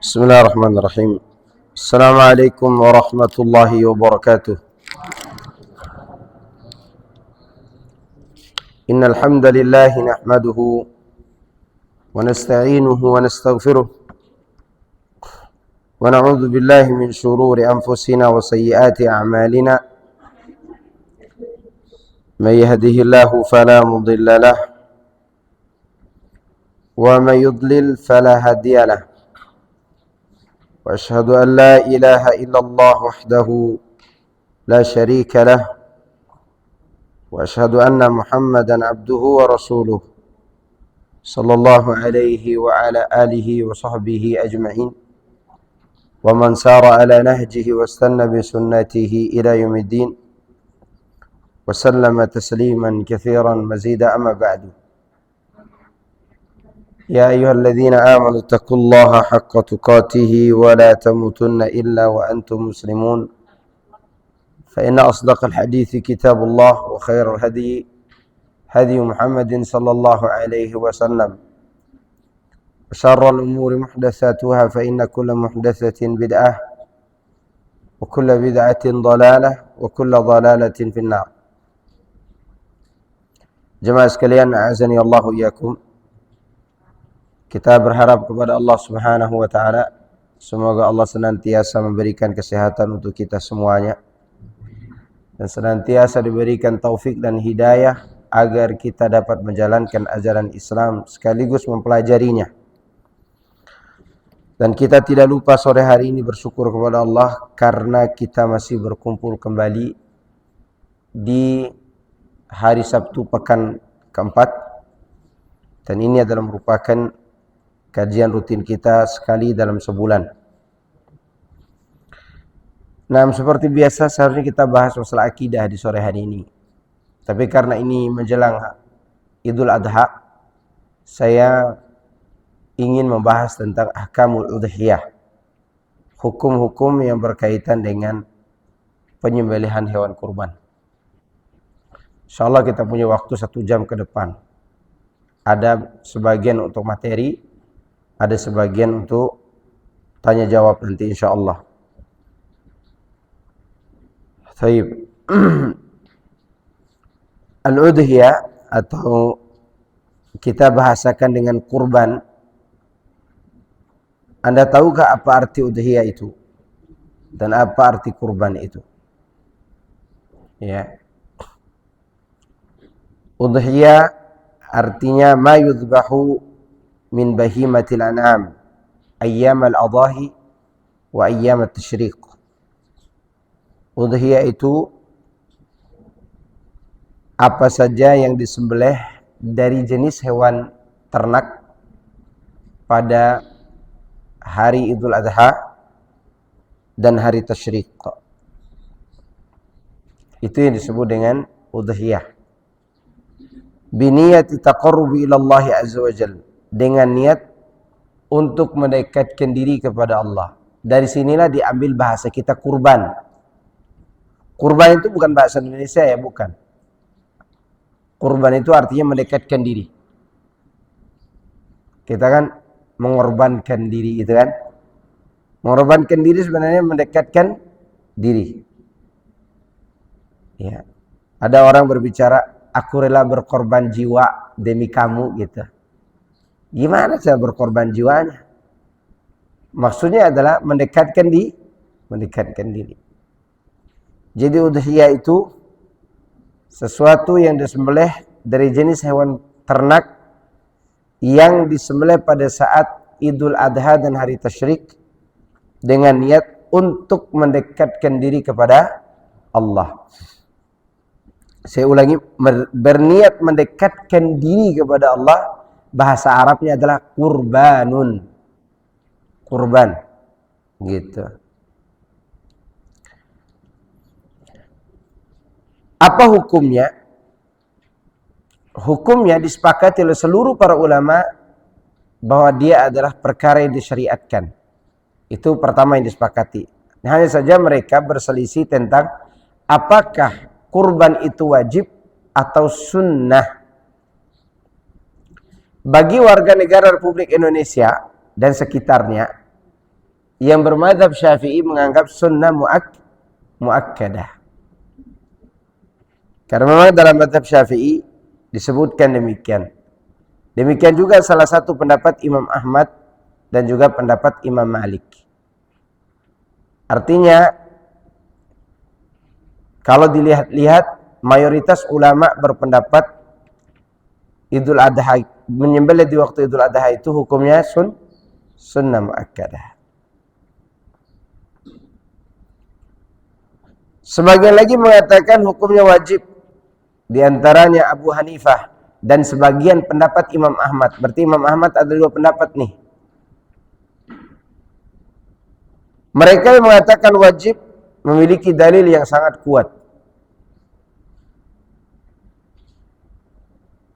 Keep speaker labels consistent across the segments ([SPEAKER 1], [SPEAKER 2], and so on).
[SPEAKER 1] بسم الله الرحمن الرحيم. السلام عليكم ورحمة الله وبركاته. إن الحمد لله نحمده ونستعينه ونستغفره ونعوذ بالله من شرور أنفسنا وسيئات أعمالنا. من يهده الله فلا مضل له ومن يضلل فلا هادي له. وأشهد أن لا إله إلا الله وحده لا شريك له وأشهد أن محمدا عبده ورسوله صلى الله عليه وعلى آله وصحبه أجمعين ومن سار على نهجه واستنى بسنته إلى يوم الدين وسلم تسليما كثيرا مزيدا. أما بعد، يا أيها الذين آمنوا اتقوا الله حق تقاته ولا تموتن إلا وأنتم مسلمون، فإن أصدق الحديث كتاب الله وخير الهدي هدي محمد صلى الله عليه وسلم، وشر الأمور محدثاتها فإن كل محدثة بدعة وكل بدعة ضلالة وكل ضلالة في النار. Jemaah sekalian, a'azani Allah iyyakum. Kita berharap kepada Allah Subhanahu wa taala semoga Allah senantiasa memberikan kesehatan untuk kita semuanya dan senantiasa diberikan taufik dan hidayah agar kita dapat menjalankan ajaran Islam sekaligus mempelajarinya. Dan kita tidak lupa sore hari ini bersyukur kepada Allah karena kita masih berkumpul kembali di hari Sabtu pekan keempat, dan ini adalah merupakan kajian rutin kita sekali dalam sebulan. Nah, seperti biasa seharusnya kita bahas masalah akidah di sore hari ini. Tapi karena ini menjelang Idul Adha, saya ingin membahas tentang ahkamul udhiyah, hukum-hukum yang berkaitan dengan penyembelihan hewan kurban. InsyaAllah kita punya waktu 1 jam ke depan. Ada sebagian untuk materi, ada sebagian untuk tanya jawab nanti insyaallah. Baik. Al-udhiyah atau kita bahasakan dengan kurban. Anda tahukah apa arti udhiyah itu? Dan apa arti kurban itu? Ya. Udhiyah artinya ma yudhbahu min bahimatil an'am ayyam al-adahi wa ayyam at-tashriq. Udhiyah itu apa saja yang disembelih dari jenis hewan ternak pada hari Idul Adha dan hari Tashriq. Itu yang disebut dengan udhiyah. Biniyati taqarrubi ila Allah azza wa jalla, dengan niat untuk mendekatkan diri kepada Allah. Dari sinilah diambil bahasa kita kurban. Kurban itu bukan bahasa Indonesia ya, bukan. Kurban itu artinya mendekatkan diri. Kita kan mengorbankan diri gitu kan. Mengorbankan diri sebenarnya mendekatkan diri. Ya. Ada orang berbicara, aku rela berkorban jiwa demi kamu gitu. Gimana cara berkorban jiwanya? Maksudnya adalah mendekatkan diri. Jadi udhiyah itu sesuatu yang disembelih dari jenis hewan ternak yang disembelih pada saat Idul Adha dan hari Tasyrik dengan niat untuk mendekatkan diri kepada Allah. Saya ulangi, berniat mendekatkan diri kepada Allah, bahasa Arabnya adalah kurbanun. Kurban. Gitu. Apa hukumnya? Hukumnya disepakati oleh seluruh para ulama bahwa dia adalah perkara yang disyariatkan. Itu pertama yang disepakati. Hanya saja mereka berselisih tentang apakah kurban itu wajib atau sunnah. Bagi warga negara Republik Indonesia dan sekitarnya, yang bermadzhab Syafi'i menganggap sunnah muakkadah. Karena memang dalam madzhab Syafi'i disebutkan demikian. Demikian juga salah satu pendapat Imam Ahmad dan juga pendapat Imam Malik. Artinya, kalau dilihat-lihat, mayoritas ulama berpendapat Idul Adha, menyembelih di waktu Idul Adha itu hukumnya sunnah muakkadah. Sebagian lagi mengatakan hukumnya wajib. Di antaranya Abu Hanifah dan sebagian pendapat Imam Ahmad. Berarti Imam Ahmad ada dua pendapat nih. Mereka yang mengatakan wajib memiliki dalil yang sangat kuat.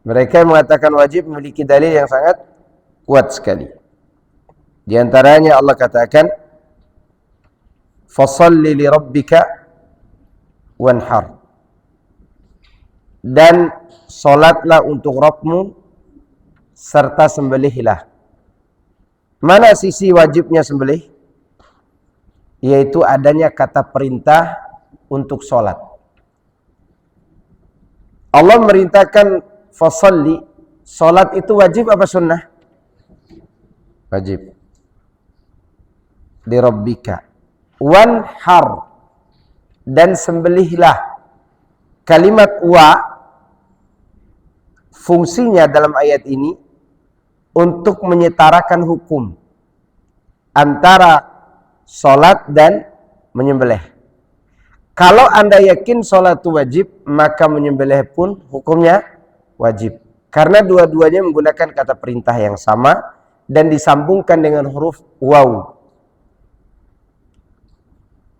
[SPEAKER 1] Mereka yang mengatakan wajib memiliki dalil yang sangat kuat sekali. Di antaranya Allah katakan, "Fashalli li rabbika wanhar." Dan solatlah untuk Rabbmu serta sembelihlah. Mana sisi wajibnya sembelih? Yaitu adanya kata perintah untuk solat. Allah merintahkan fasalli, solat itu wajib apa sunnah? Wajib. Li rabbika wanhar, dan sembelihlah. Kalimat wa fungsinya dalam ayat ini untuk menyetarakan hukum antara solat dan menyembelih. Kalau Anda yakin solat itu wajib, maka menyembelih pun hukumnya wajib. Karena dua-duanya menggunakan kata perintah yang sama dan disambungkan dengan huruf waw.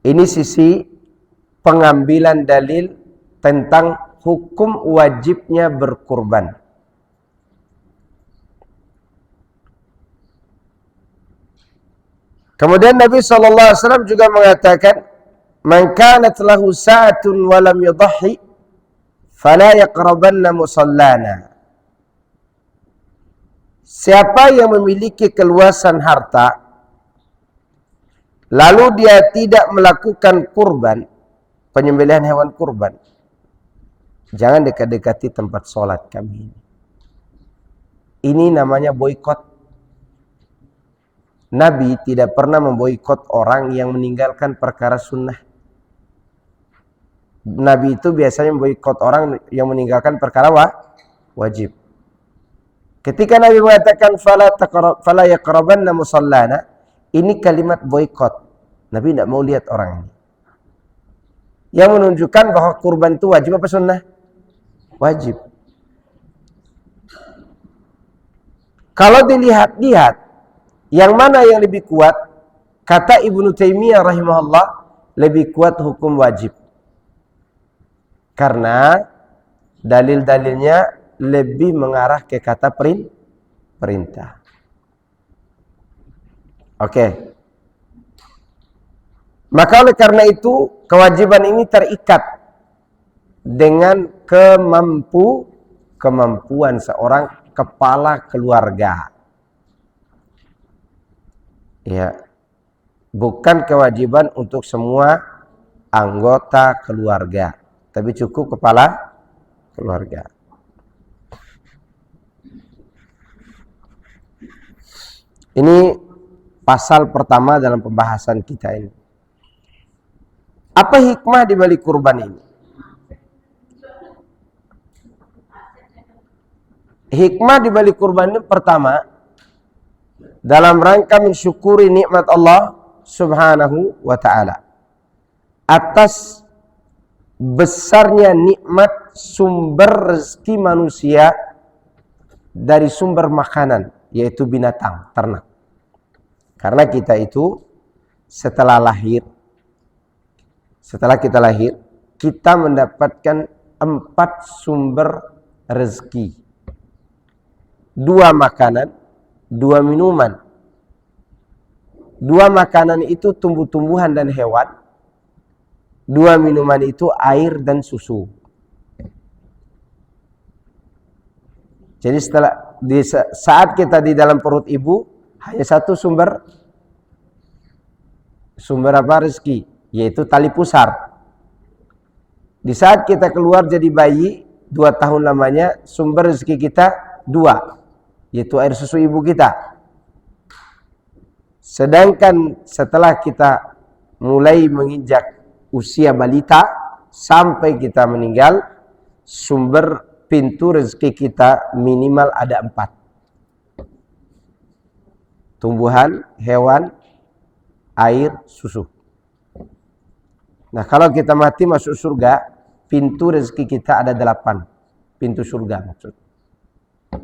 [SPEAKER 1] Ini sisi pengambilan dalil tentang hukum wajibnya berkurban. Kemudian Nabi SAW juga mengatakan, "Man kanat lahu sa'atun wa lam yudhi, fala yaqrabanna musallana." Siapa yang memiliki keluasan harta, lalu dia tidak melakukan kurban, penyembelihan hewan kurban, jangan dekat-dekati tempat sholat kami. Ini namanya boikot. Nabi tidak pernah memboikot orang yang meninggalkan perkara sunnah. Nabi itu biasanya memboikot orang yang meninggalkan perkara wajib. Ketika Nabi mengatakan fala yaqrabanna musallana, ini kalimat boikot. Nabi tidak mau lihat orang ini. Yang menunjukkan bahwa kurban itu wajib apa sunnah? Wajib. Kalau dilihat-lihat, yang mana yang lebih kuat? Kata Ibnu Taimiyah rahimahullah, lebih kuat hukum wajib. Karena dalil-dalilnya lebih mengarah ke kata perintah. Oke. Maka oleh karena itu, kewajiban ini terikat dengan kemampuan seorang kepala keluarga. Ya. Bukan kewajiban untuk semua anggota keluarga, tapi cukup kepala keluarga. Ini pasal pertama dalam pembahasan kita ini. Apa hikmah di balik kurban ini? Hikmah di balik kurban ini pertama, dalam rangka mensyukuri nikmat Allah Subhanahu wa ta'ala atas besarnya nikmat sumber rezeki manusia dari sumber makanan, yaitu binatang, ternak. Karena kita itu setelah kita lahir, kita mendapatkan 4 sumber rezeki. 2 makanan, 2 minuman. 2 makanan itu tumbuh-tumbuhan dan hewan. 2 minuman itu air dan susu. Jadi saat kita di dalam perut ibu, hanya 1 sumber Sumber apa? Rezeki, yaitu tali pusar. Di saat kita keluar jadi bayi 2 tahun lamanya, sumber rezeki kita 2, yaitu air susu ibu kita. Sedangkan setelah kita mulai menginjak usia balita sampai kita meninggal, sumber pintu rezeki kita minimal ada 4. Tumbuhan, hewan, air, susu. Nah, kalau kita mati masuk surga, pintu rezeki kita ada 8. Pintu surga maksud.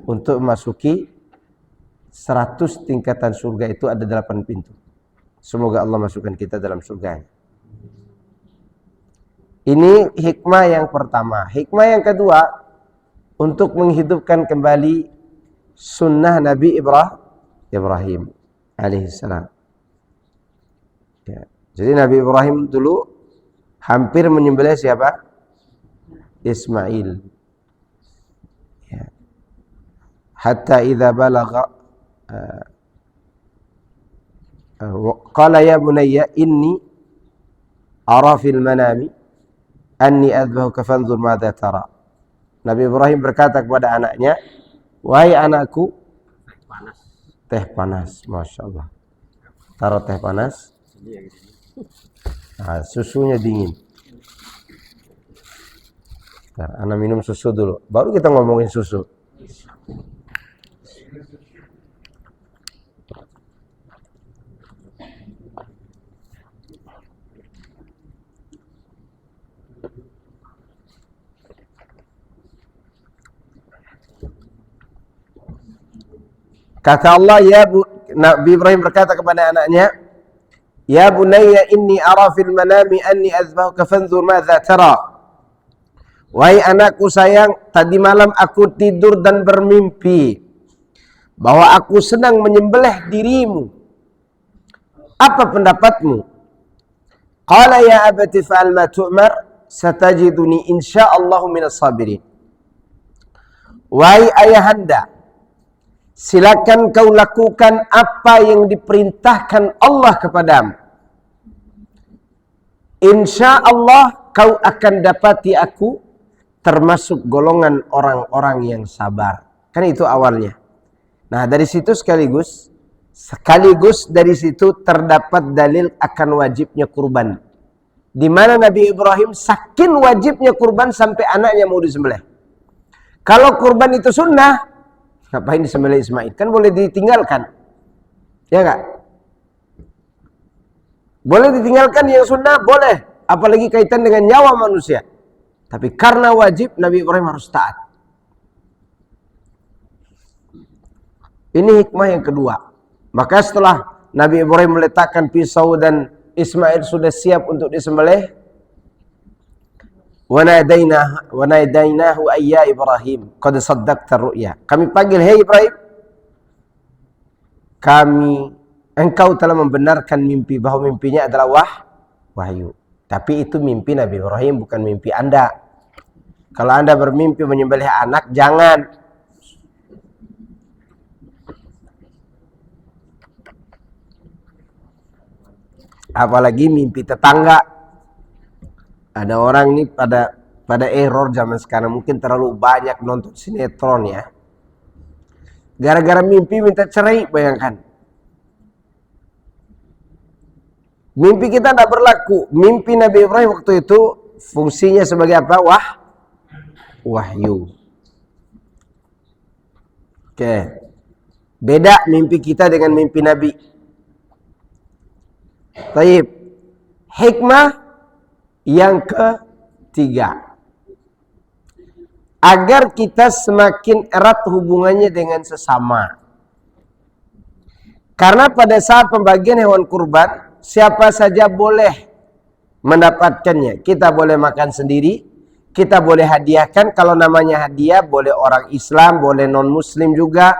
[SPEAKER 1] Untuk memasuki 100 tingkatan surga itu ada 8 pintu. Semoga Allah masukkan kita dalam surga. Ini hikmah yang pertama. Hikmah yang kedua, untuk menghidupkan kembali sunnah Nabi Ibrahim alaihissalam. Ya. Jadi Nabi Ibrahim dulu hampir menyembelih siapa? Ismail. Ya. Hatta idza balagha qala ya bunayya inni ara fil manami anni adbahuka fanzur madza tara. Nabi Ibrahim berkata kepada anaknya, wahai anakku, teh panas, masya Allah. Taruh teh panas. Nah, susunya dingin. Nah, anak minum susu dulu, baru kita ngomongin susu. Kata Allah, Nabi Ibrahim berkata kepada anaknya, ya bunayya inni ara fil manami anni azbahuka fanzur madza tara. Wahai anakku sayang, tadi malam aku tidur dan bermimpi bahwa aku sedang menyembelih dirimu. Apa pendapatmu? Qala ya abati fa'al ma tu'mar satajiduni insyaallah minas sabirin. Wahai ayahanda, silakan kau lakukan apa yang diperintahkan Allah kepadamu. Insya Allah kau akan dapati aku termasuk golongan orang-orang yang sabar. Kan itu awalnya. Nah, dari situ sekaligus dari situ terdapat dalil akan wajibnya kurban. Di mana Nabi Ibrahim saking wajibnya kurban sampai anaknya mau disembelih. Kalau kurban itu sunnah, ngapain disembelih Ismail? Kan boleh ditinggalkan. Ya enggak? Boleh ditinggalkan yang sunnah, boleh. Apalagi kaitan dengan nyawa manusia. Tapi karena wajib, Nabi Ibrahim harus taat. Ini hikmah yang kedua. Maka setelah Nabi Ibrahim meletakkan pisau dan Ismail sudah siap untuk disembelih, wa nadainahu ayya Ibrahim qad saddaqta ru'ya. Kami panggil, hei Ibrahim, engkau telah membenarkan mimpi, bahwa mimpinya adalah wahyu. Tapi itu mimpi Nabi Ibrahim, bukan mimpi Anda. Kalau Anda bermimpi menyembelih anak, jangan. Apalagi mimpi tetangga. Ada orang nih pada error zaman sekarang, mungkin terlalu banyak nonton sinetron ya. Gara-gara mimpi minta cerai, bayangkan. Mimpi kita tidak berlaku. Mimpi Nabi Ibrahim waktu itu fungsinya sebagai apa? Wahyu. Oke. Beda mimpi kita dengan mimpi Nabi. Baik. Hikmah yang ketiga, agar kita semakin erat hubungannya dengan sesama. Karena pada saat pembagian hewan kurban, siapa saja boleh mendapatkannya. Kita boleh makan sendiri, kita boleh hadiahkan. Kalau namanya hadiah, boleh orang Islam, boleh non-Muslim juga.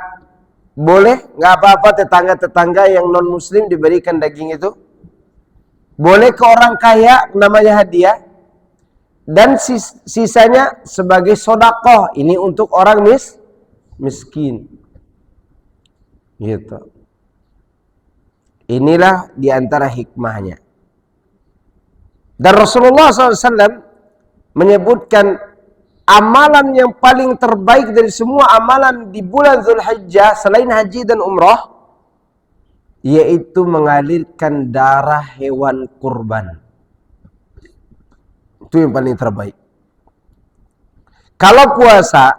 [SPEAKER 1] Boleh, nggak apa-apa tetangga-tetangga yang non-Muslim diberikan daging itu. Boleh ke orang kaya, namanya hadiah. Dan sisanya sebagai sodakoh. Ini untuk orang miskin. Gitu. Inilah diantara hikmahnya. Dan Rasulullah SAW menyebutkan amalan yang paling terbaik dari semua amalan di bulan Zulhijjah selain haji dan umrah, yaitu mengalirkan darah hewan kurban. Itu yang paling terbaik. Kalau puasa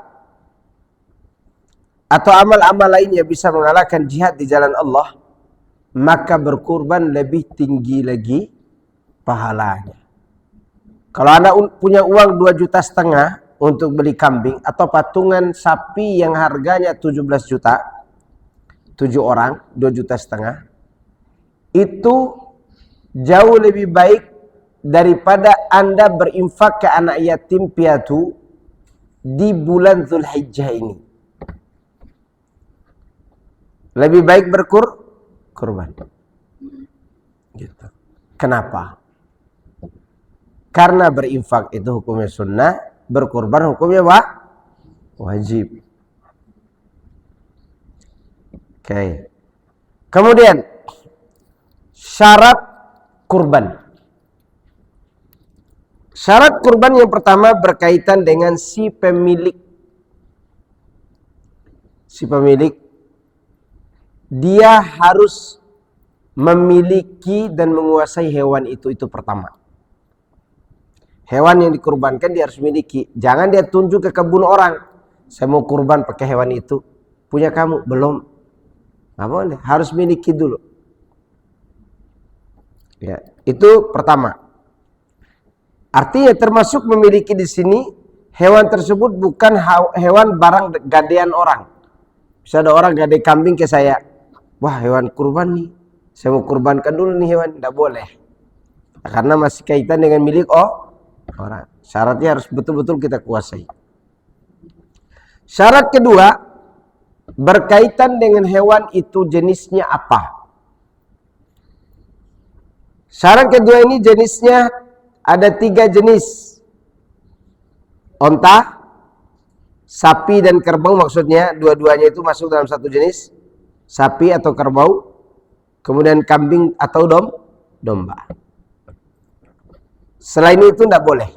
[SPEAKER 1] atau amal-amal lainnya bisa mengalahkan jihad di jalan Allah, maka berkurban lebih tinggi lagi pahalanya. Kalau Anda punya uang 2,5 juta untuk beli kambing atau patungan sapi yang harganya 17 juta, 7 orang, 2,5 juta, itu jauh lebih baik daripada Anda berinfak ke anak yatim piatu di bulan Zulhijjah ini. Lebih baik berkurban. Gitu. Kenapa? Karena berinfak itu hukumnya sunnah, berkurban hukumnya wajib. Oke. Kemudian syarat kurban. Syarat kurban yang pertama berkaitan dengan si pemilik. Si pemilik, dia harus memiliki dan menguasai hewan itu pertama. Hewan yang dikurbankan dia harus miliki. Jangan dia tunjuk ke kebun orang. Saya mau kurban pakai hewan itu. Punya kamu? Belum. Nggak boleh. Harus miliki dulu. Ya, itu pertama. Artinya termasuk memiliki di sini hewan tersebut bukan hewan barang gadean orang. Bisa ada orang gade kambing ke saya. Wah, hewan kurban nih. Saya mau kurbankan dulu nih hewan. Tidak boleh. Karena masih kaitan dengan milik orang. Syaratnya harus betul-betul kita kuasai. Syarat kedua, berkaitan dengan hewan itu jenisnya apa. Syarat kedua ini jenisnya ada 3 jenis. Onta, sapi dan kerbau, maksudnya dua-duanya itu masuk dalam satu jenis. Sapi atau kerbau, kemudian kambing atau domba. Selain itu tidak boleh.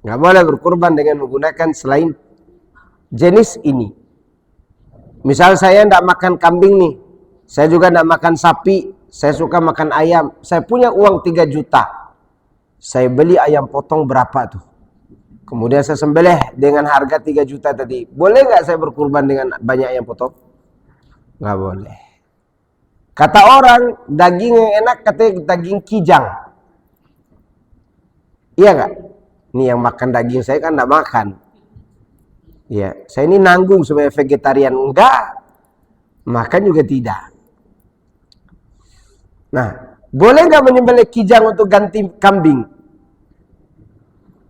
[SPEAKER 1] Nggak boleh berkurban dengan menggunakan selain jenis ini. Misal saya tidak makan kambing nih, saya juga tidak makan sapi, saya suka makan ayam. Saya punya uang 3 juta. Saya beli ayam potong berapa tuh? Kemudian saya sembelih dengan harga 3 juta tadi. Boleh nggak saya berkurban dengan banyak ayam potong? Nggak boleh. Kata orang, daging yang enak katanya daging kijang. Iya nggak? Ini yang makan daging saya kan nggak makan. Iya, saya ini nanggung sebagai vegetarian. Enggak. Makan juga tidak. Nah, boleh nggak menyembelih kijang untuk ganti kambing?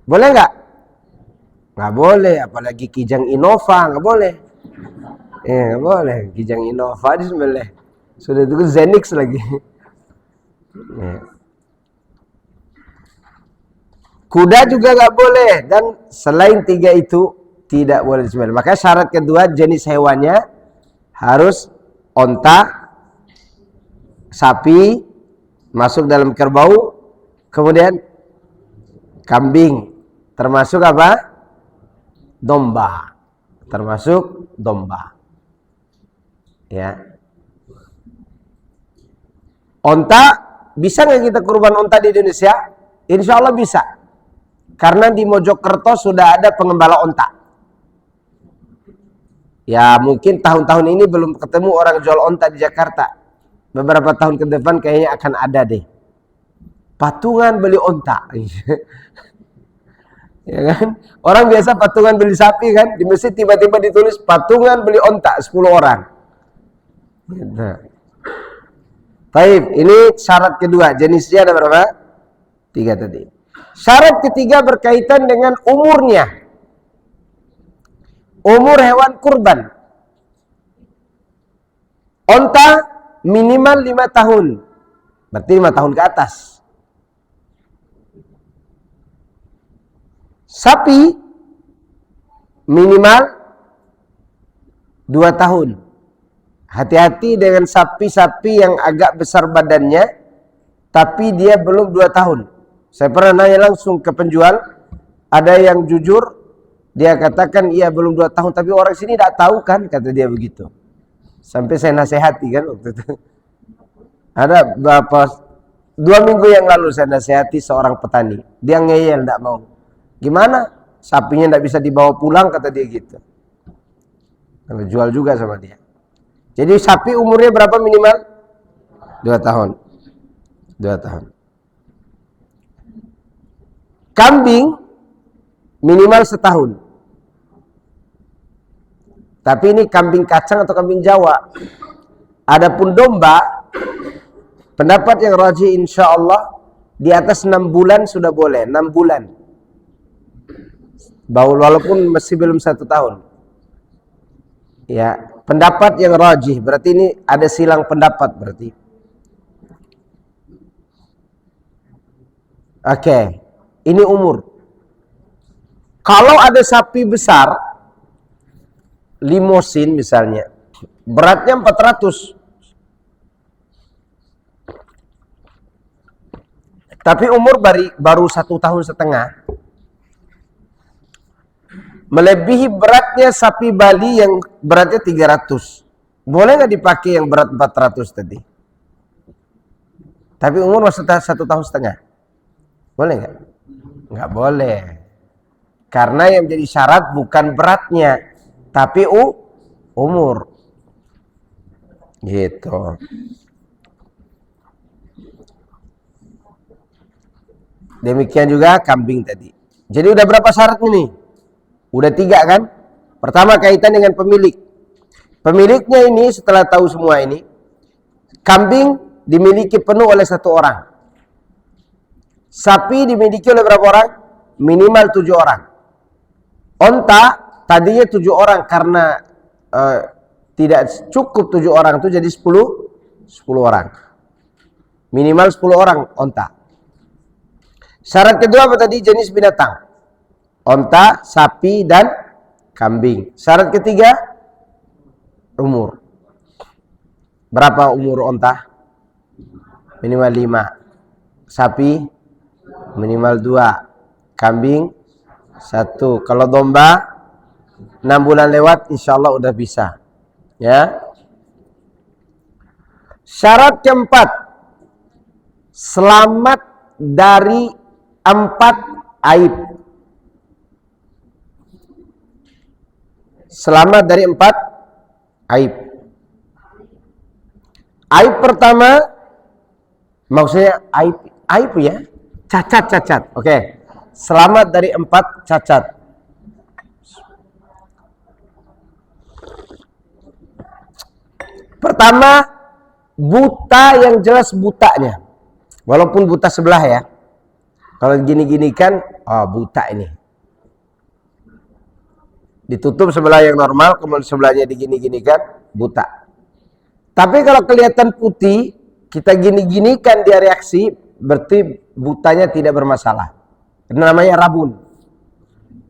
[SPEAKER 1] Boleh nggak? Nggak boleh, apalagi kijang Innova, nggak boleh. Nggak boleh, kijang Innova disembelih. Sudah itu Zenix lagi. Kuda juga nggak boleh, dan selain 3 itu tidak boleh disembelih. Maka syarat kedua, jenis hewannya harus onta, sapi, masuk dalam kerbau, kemudian kambing, termasuk apa? Domba, termasuk domba. Ya. Onta, bisa nggak kita kurban onta di Indonesia? Insya Allah bisa. Karena di Mojokerto sudah ada pengembala onta. Ya mungkin tahun-tahun ini belum ketemu orang jual onta di Jakarta. Beberapa tahun ke depan kayaknya akan ada deh. Patungan beli onta. Ya kan? Orang biasa patungan beli sapi kan, di masjid tiba-tiba ditulis patungan beli onta 10 orang. Nah. Baik, ini syarat kedua. Jenisnya ada berapa? 3 tadi. Syarat ketiga berkaitan dengan umurnya. Umur hewan kurban. Onta minimal 5 tahun. Berarti 5 tahun ke atas. Sapi minimal 2 tahun. Hati-hati dengan sapi-sapi yang agak besar badannya, tapi dia belum 2 tahun. Saya pernah nanya langsung ke penjual, ada yang jujur, dia katakan iya belum 2 tahun, tapi orang sini tidak tahu kan, kata dia begitu. Sampai saya nasihati kan waktu itu. Ada beberapa 2 minggu yang lalu saya nasihati seorang petani, dia ngeyel tidak mau. Gimana? Sapinya tidak bisa dibawa pulang, kata dia gitu. Kalau jual juga sama dia. Jadi sapi umurnya berapa minimal? 2 tahun. 2 tahun. Kambing minimal 1 tahun. Tapi ini kambing kacang atau kambing Jawa. Adapun domba, pendapat yang rajih insya Allah di atas 6 bulan sudah boleh. 6 bulan. Walaupun masih belum 1 tahun. Ya, pendapat yang rajih. Berarti ini ada silang pendapat berarti. Oke. Ini umur. Kalau ada sapi besar, limosin misalnya, beratnya 400. Tapi umur baru 1,5 tahun. Melebihi beratnya sapi Bali yang beratnya 300. Boleh nggak dipakai yang berat 400 tadi? Tapi umur masih 1,5 tahun. Boleh nggak? Nggak boleh. Karena yang jadi syarat bukan beratnya, tapi umur. Gitu. Demikian juga kambing tadi. Jadi udah berapa syarat ini? Udah 3 kan? Pertama kaitan dengan pemilik. Pemiliknya ini setelah tahu semua ini, kambing dimiliki penuh oleh 1 orang. Sapi dimiliki oleh berapa orang? Minimal 7 orang. Onta tadinya 7 orang karena tidak cukup 7 orang itu jadi 10 orang. Minimal 10 orang onta. Syarat kedua apa tadi? Jenis binatang. Onta, sapi, dan kambing. Syarat ketiga, umur. Berapa umur onta? Minimal 5. Sapi, minimal 2. Kambing, 1. Kalau domba, 6 bulan lewat, insya Allah udah bisa. Ya. Syarat keempat, selamat dari 4 aib. Selamat dari 4 aib. Aib pertama, maksudnya aib ya, cacat. Oke. Selamat dari 4 cacat. Pertama, buta yang jelas butanya. Walaupun buta sebelah ya. Kalau gini-gini kan, buta ini. Ditutup sebelah yang normal, kemudian sebelahnya digini-gini kan, buta. Tapi kalau kelihatan putih, kita gini-ginikan dia reaksi, berarti butanya tidak bermasalah. Itu namanya rabun.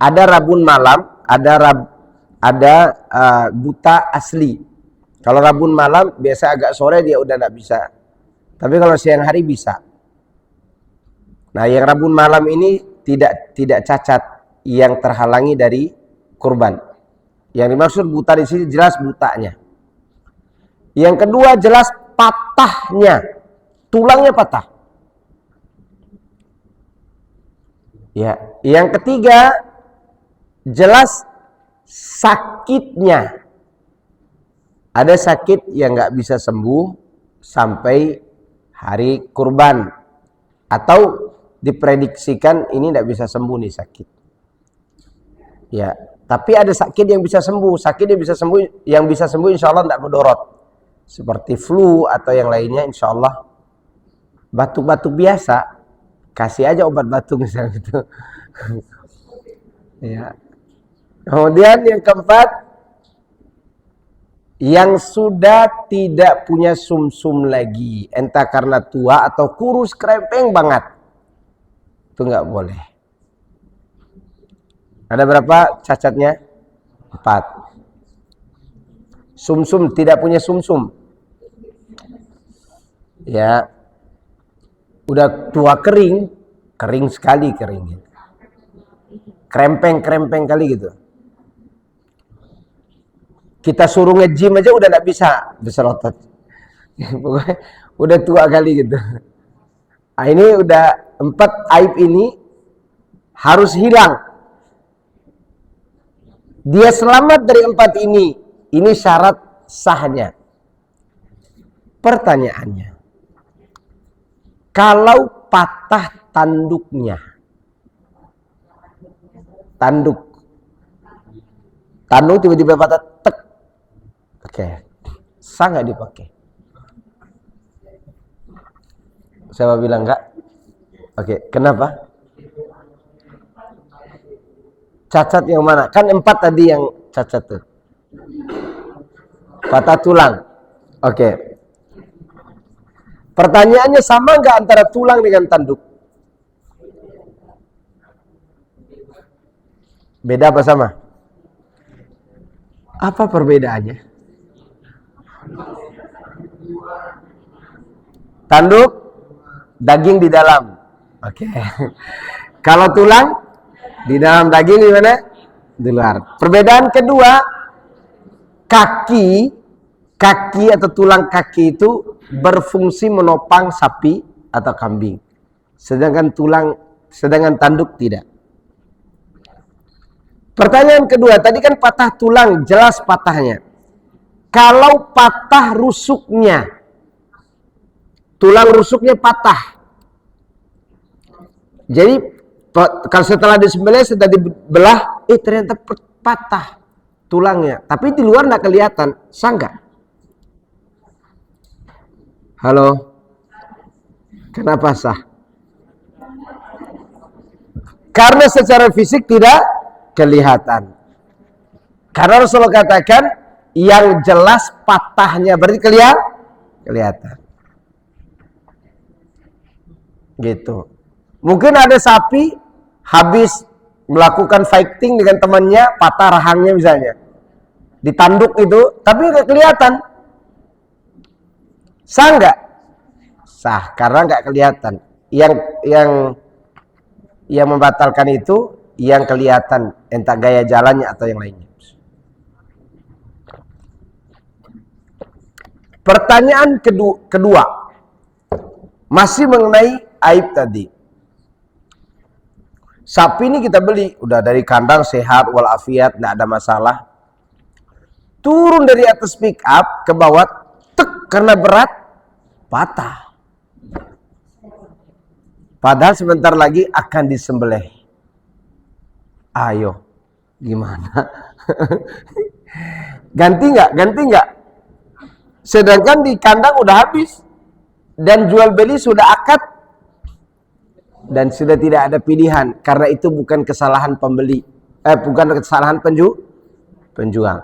[SPEAKER 1] Ada rabun malam, ada buta asli. Kalau rabun malam biasa agak sore dia udah nggak bisa. Tapi kalau siang hari bisa. Nah, yang rabun malam ini tidak cacat, yang terhalangi dari kurban. Yang dimaksud buta di sini jelas butanya. Yang kedua jelas patahnya, tulangnya patah. Ya, yang ketiga jelas sakitnya. Ada sakit yang nggak bisa sembuh sampai hari kurban, atau diprediksikan ini nggak bisa sembuh nih sakit. Ya, tapi ada sakit yang bisa sembuh. Sakit yang bisa sembuh insya Allah tidak mudorot. Seperti flu atau yang lainnya insya Allah. Batuk-batuk biasa, kasih aja obat batuk misalnya gitu. Ya. Kemudian yang keempat, yang sudah tidak punya sumsum lagi, entah karena tua atau kurus krempeng banget, itu nggak boleh. Ada berapa cacatnya? 4. Sumsum, tidak punya sumsum. Ya. Udah tua kering, kering sekali keringnya. Krempeng kali gitu. Kita suruh nge-gym aja udah nggak bisa besar otot. Pokoknya udah tua kali gitu. Nah, ini udah 4 aib ini harus hilang. Dia selamat dari 4 ini. Ini syarat sahnya. Pertanyaannya, kalau patah tanduknya, tanduk tiba-tiba patah, tek, oke, sah nggak dipakai? Saya bilang enggak. Oke, kenapa? Cacat yang mana? Kan 4 tadi yang cacat tuh. Patah tulang. Oke. Pertanyaannya sama nggak antara tulang dengan tanduk? Beda apa sama? Apa perbedaannya? Tanduk, daging di dalam. Oke. Kalau tulang di dalam, daging di mana? Di luar. Perbedaan kedua, kaki atau tulang kaki itu berfungsi menopang sapi atau kambing. Sedangkan tanduk tidak. Pertanyaan kedua, tadi kan patah tulang, jelas patahnya. Kalau patah rusuknya, tulang rusuknya patah. Jadi kalau setelah disembelih, setelah dibelah, ternyata patah tulangnya. Tapi di luar nggak kelihatan, sah nggak? Halo, kenapa sah? Karena secara fisik tidak kelihatan. Karena Rasulullah katakan yang jelas patahnya berarti kelihatan. Gitu. Mungkin ada sapi habis melakukan fighting dengan temannya, patah rahangnya misalnya, ditanduk itu, tapi nggak kelihatan. Sah nggak? Sah, karena nggak kelihatan. Yang membatalkan itu yang kelihatan, entah gaya jalannya atau yang lainnya. Pertanyaan kedua masih mengenai aib tadi. Sapi ini kita beli, udah dari kandang sehat walafiat, nggak ada masalah. Turun dari atas pick up ke bawah, tek, karena berat, patah. Padahal sebentar lagi akan disembelih. Ayo, gimana? Ganti nggak? Sedangkan di kandang udah habis dan jual beli sudah akad dan sudah tidak ada pilihan karena itu bukan kesalahan pembeli, bukan kesalahan penjual.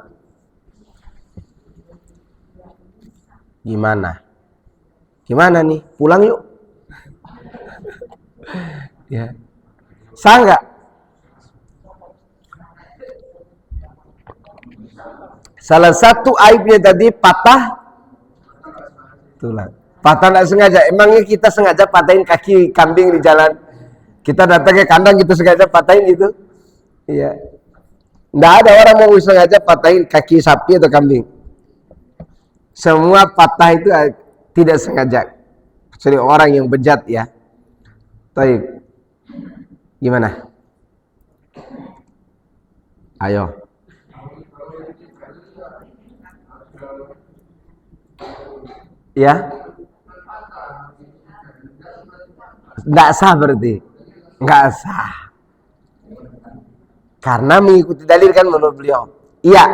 [SPEAKER 1] Gimana nih? Pulang yuk. Ya. Sah nggak? Salah satu aibnya tadi patah tulang. Patah nggak sengaja. Emangnya kita sengaja patahin kaki kambing di jalan? Kita datang ke kandang kita sengaja patahin gitu? Iya. Nggak ada orang mau sengaja patahin kaki sapi atau kambing. Semua patah itu tidak sengaja. Kecuali orang yang bejat ya. Baik. Gimana? Ayo. Ya. Nggak sah berarti. Nggak sah. Karena mengikuti dalil kan menurut beliau. Iya.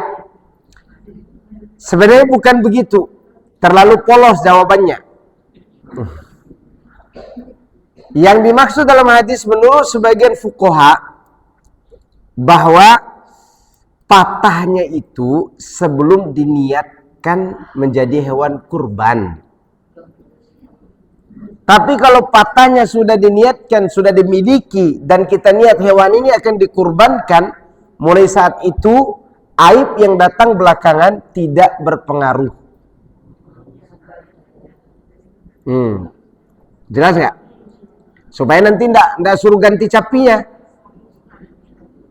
[SPEAKER 1] Sebenarnya bukan begitu. Terlalu polos jawabannya. Yang dimaksud dalam hadis menurut sebagian fuqaha bahwa patahnya itu sebelum diniatkan menjadi hewan kurban. Tapi kalau patahnya sudah diniatkan, sudah dimiliki dan kita niat hewan ini akan dikurbankan, mulai saat itu aib yang datang belakangan tidak berpengaruh. Jelas nggak? supaya nanti ndak suruh ganti capinya.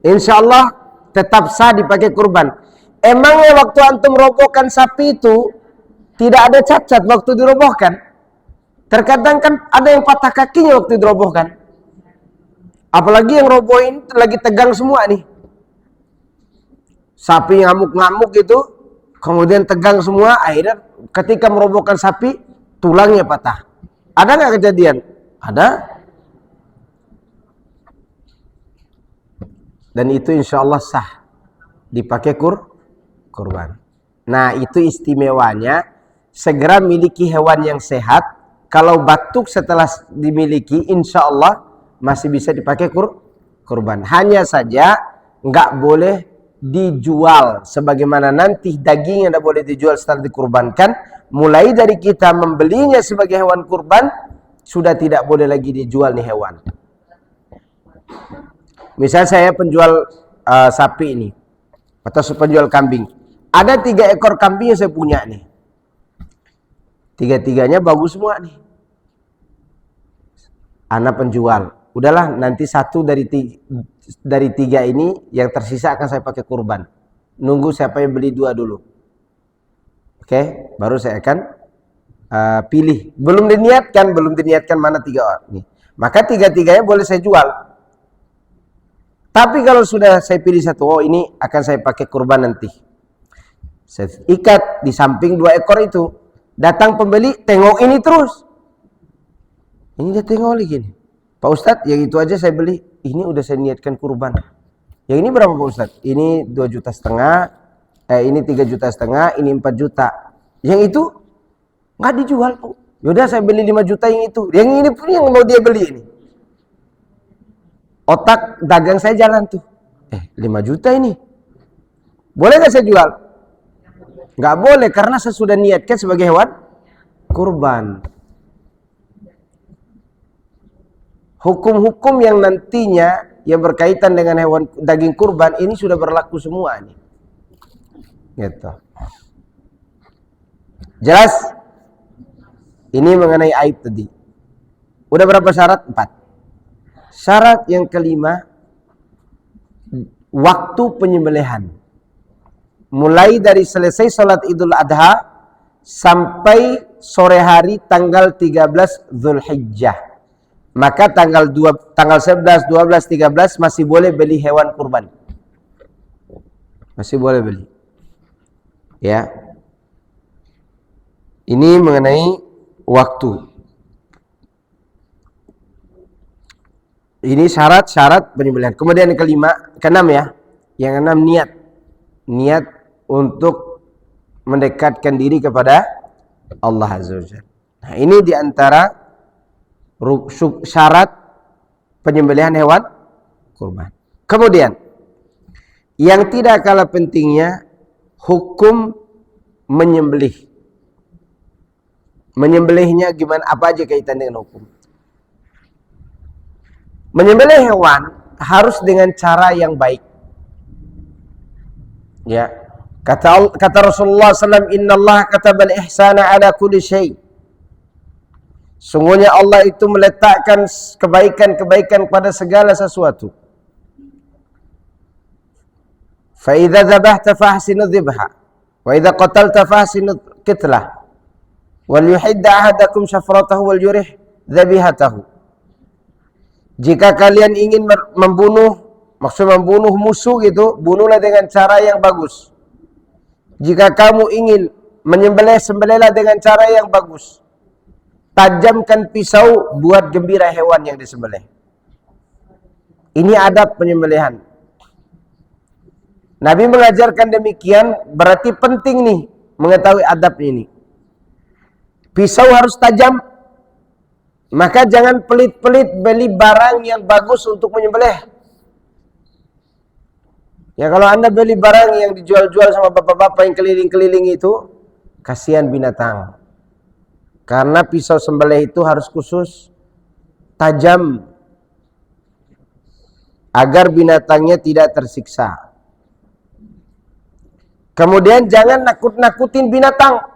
[SPEAKER 1] Insya Allah tetap sah dipakai kurban. Emangnya waktu antum robohkan sapi itu tidak ada cacat waktu dirobohkan? Terkadang kan ada yang patah kakinya waktu dirobohkan. Apalagi yang robohin lagi tegang semua nih. Sapi ngamuk-ngamuk gitu, kemudian tegang semua, akhirnya ketika merobohkan sapi, tulangnya patah. Ada nggak kejadian? Ada. Dan itu insya Allah sah dipakai kurban. Nah, itu istimewanya, segera miliki hewan yang sehat. Kalau batuk setelah dimiliki, insya Allah masih bisa dipakai kurban. Hanya saja nggak boleh dijual, sebagaimana nanti dagingnya tidak boleh dijual setelah dikurbankan. Mulai dari kita membelinya sebagai hewan kurban, sudah tidak boleh lagi dijual nih hewan. Misal saya penjual sapi ini, atau penjual kambing. Ada 3 ekor kambing yang saya punya nih. 3-tiganya bagus semua nih. Anak penjual. Udahlah, nanti 1 dari 3 ini yang tersisa akan saya pakai kurban. Nunggu siapa yang beli 2 dulu. Oke, baru saya akan pilih. Belum diniatkan mana 3 orang nih. Maka 3-tiganya boleh saya jual. Tapi kalau sudah saya pilih 1, oh ini akan saya pakai kurban nanti. Saya ikat di samping 2 ekor itu. Datang pembeli, tengok ini terus. Ini dia tengok lagi nih. Pak Ustadz, yang itu aja saya beli. Ini udah saya niatkan kurban. Yang ini berapa Pak Ustadz? Ini 2,5 juta. Ini 3,5 juta. Ini 4 juta. Yang itu nggak dijual, Pak. Yaudah saya beli 5 juta yang itu. Yang ini pun yang mau dia beli ini. Otak dagang saya jalan tuh. 5 juta ini. Boleh nggak saya jual? Nggak boleh, karena saya sudah niatkan sebagai hewan kurban. Hukum-hukum yang nantinya yang berkaitan dengan hewan daging kurban ini sudah berlaku semua nih. Gitu. Jelas? Ini mengenai aib tadi. Udah berapa syarat? 4. Syarat yang kelima, waktu penyembelihan. Mulai dari selesai salat Idul Adha sampai sore hari tanggal 13 Zulhijjah. Maka tanggal 11, 12, 13 masih boleh beli hewan kurban. Masih boleh beli. Ya. Ini mengenai waktu. Ini syarat-syarat penyembelihan. Kemudian yang keenam ya. Yang keenam niat. Niat untuk mendekatkan diri kepada Allah Azza wa Jalla. Nah, ini diantara syarat penyembelihan hewan kurban. Kemudian yang tidak kalah pentingnya, hukum menyembelih. Menyembelihnya gimana? Apa aja kaitan dengan hukum? Menyembelih hewan harus dengan cara yang baik. Ya, kata Rasulullah SAW, Inna Allah katabal ihsana ala kulli syai. Sungguhnya Allah itu meletakkan kebaikan-kebaikan pada segala sesuatu. Fa idza dzabhta fahsinu dzibha, wa idza qatalta fahsinu qitlah, wal yuhidda ahadakum syafratahu wal yurih dzabihatahu. Jika kalian ingin membunuh musuh gitu, bunuhlah dengan cara yang bagus. Jika kamu ingin menyembelih, sembelihlah dengan cara yang bagus. Tajamkan pisau buat gembira hewan yang disembelih. Ini adab penyembelihan. Nabi mengajarkan demikian, berarti penting nih mengetahui adab ini. Pisau harus tajam. Maka jangan pelit-pelit beli barang yang bagus untuk menyembelih. Ya, kalau Anda beli barang yang dijual-jual sama bapak-bapak yang keliling-keliling itu, kasihan binatang. Karena pisau sembelih itu harus khusus, tajam, agar binatangnya tidak tersiksa. Kemudian jangan nakut-nakutin binatang.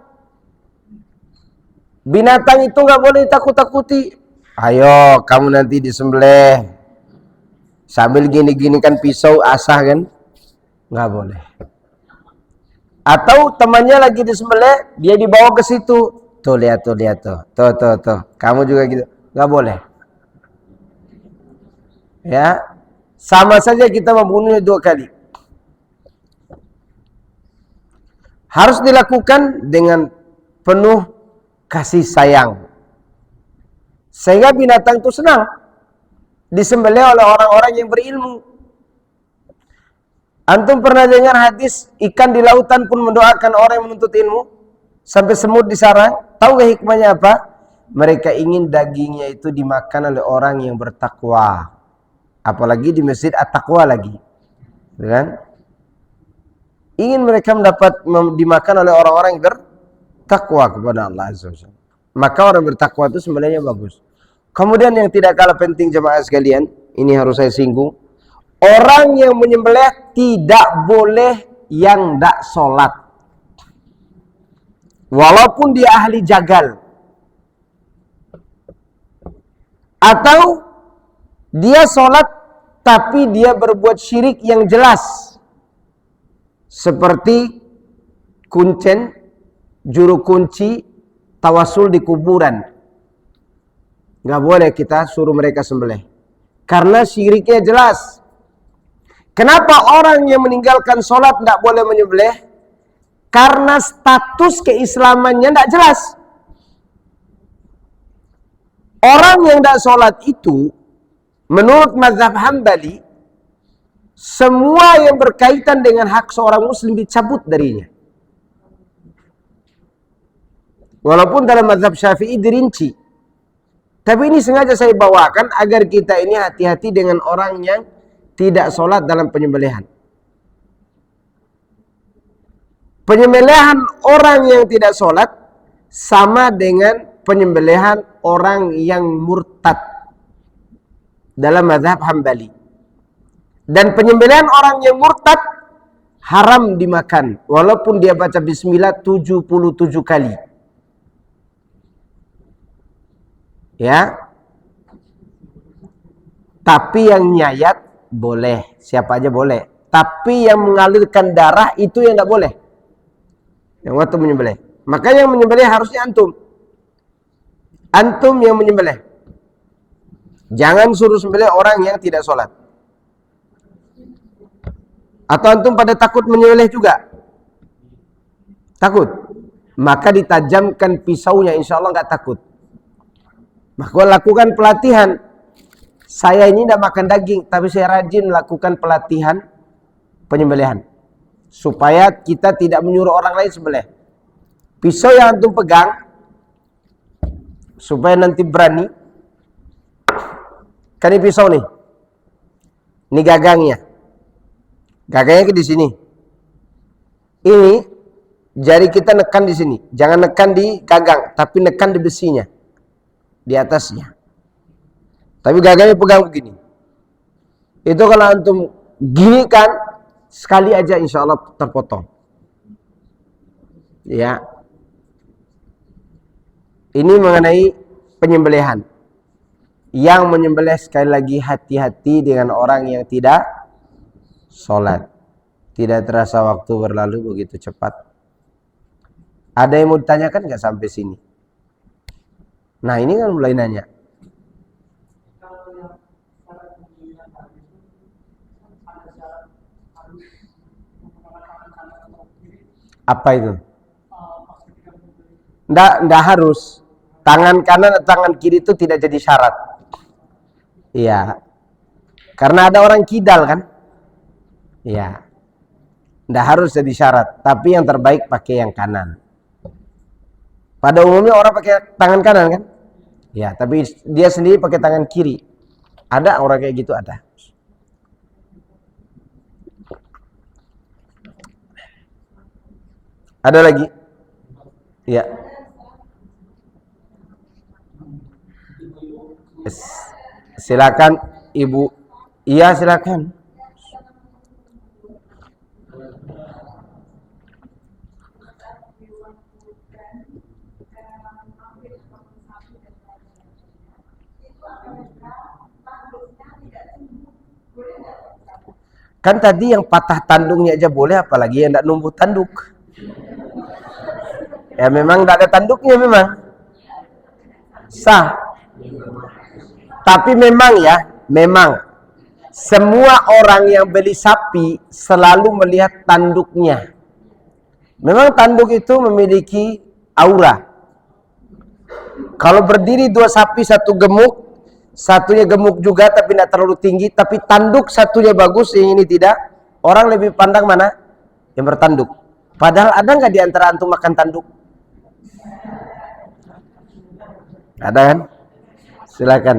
[SPEAKER 1] Binatang itu nggak boleh takut-takuti. Ayo kamu nanti disembelih sambil gini-gini kan pisau asah kan, nggak boleh. Atau temannya lagi disembelih, dia dibawa ke situ, tuh lihat tuh, kamu juga gitu, nggak boleh. Ya, sama saja kita membunuhnya 2 kali. Harus dilakukan dengan penuh kasih sayang, sehingga binatang itu senang disembelih oleh orang-orang yang berilmu. Antum pernah dengar hadis ikan di lautan pun mendoakan orang yang menuntut ilmu, sampai semut di sarang? Tahu gak hikmahnya apa? Mereka ingin dagingnya itu dimakan oleh orang yang bertakwa, apalagi di masjid at-taqwa lagi, kan? Ingin mereka dimakan oleh orang-orang yang bertakwa kepada Allah Azza wa Jalla. Maka orang bertakwa itu sebenarnya bagus. Kemudian yang tidak kalah penting jemaah sekalian, ini harus saya singgung. Orang yang menyembelih tidak boleh yang tidak sholat. Walaupun dia ahli jagal. Atau dia sholat tapi dia berbuat syirik yang jelas. Seperti kuncen, juru kunci, tawasul di kuburan. Nggak boleh kita suruh mereka sembelih. Karena syiriknya jelas. Kenapa orang yang meninggalkan sholat tidak boleh menyembelih? Karena status keislamannya tidak jelas. Orang yang tidak sholat itu, menurut mazhab Hambali, semua yang berkaitan dengan hak seorang muslim dicabut darinya. Walaupun dalam mazhab Syafi'i dirinci. Tapi ini sengaja saya bawakan agar kita ini hati-hati dengan orang yang tidak sholat dalam penyembelihan. Penyembelihan orang yang tidak sholat sama dengan penyembelihan orang yang murtad dalam mazhab Hambali. Dan penyembelihan orang yang murtad haram dimakan walaupun dia baca bismillah 77 kali. Ya. Tapi yang nyayat boleh, siapa aja boleh. Tapi yang mengalirkan darah itu yang tidak boleh. Yang waktu menyembelih. Maka yang menyembelih harusnya antum. Antum yang menyembelih. Jangan suruh sembelih orang yang tidak sholat. Atau antum pada takut menyembelih juga? Takut? Maka ditajamkan pisaunya, insya Allah nggak takut. Maka lakukan pelatihan. Saya ini tidak makan daging, tapi saya rajin melakukan pelatihan penyembelihan. Supaya kita tidak menyuruh orang lain sembelih. Pisau yang antum pegang, supaya nanti berani. Kan ini pisau nih. Ini gagangnya. Gagangnya di sini. Ini jari kita nekan di sini. Jangan nekan di gagang, tapi nekan di besinya. Di atasnya. Tapi gagangnya pegang begini. Itu kalau antum gini kan, sekali aja insya Allah terpotong. Ya. Ini mengenai penyembelihan. Yang menyembelih sekali lagi hati-hati dengan orang yang tidak sholat. Tidak terasa waktu berlalu begitu cepat. Ada yang mau ditanyakan nggak sampai sini? Nah ini kan mulai nanya. Apa itu? Nggak harus. Tangan kanan atau tangan kiri itu tidak jadi syarat. Iya. Karena ada orang kidal kan? Iya. Nggak harus jadi syarat. Tapi yang terbaik pakai yang kanan. Pada umumnya orang pakai tangan kanan kan? Ya, tapi dia sendiri pakai tangan kiri. Ada orang kayak gitu, ada. Ada lagi? Ya. Silakan Ibu. Iya, silakan. Kan tadi yang patah tanduknya aja boleh, apalagi yang tidak numbuh tanduk. Ya memang tidak ada tanduknya memang. Sah. Tapi memang ya, memang semua orang yang beli sapi selalu melihat tanduknya. Memang tanduk itu memiliki aura. Kalau berdiri dua sapi, satu gemuk, satunya gemuk juga tapi tidak terlalu tinggi, tapi tanduk satunya bagus, yang ini tidak, orang lebih pandang mana? Yang bertanduk. Padahal ada nggak di antara antum makan tanduk? Ada kan? Silakan.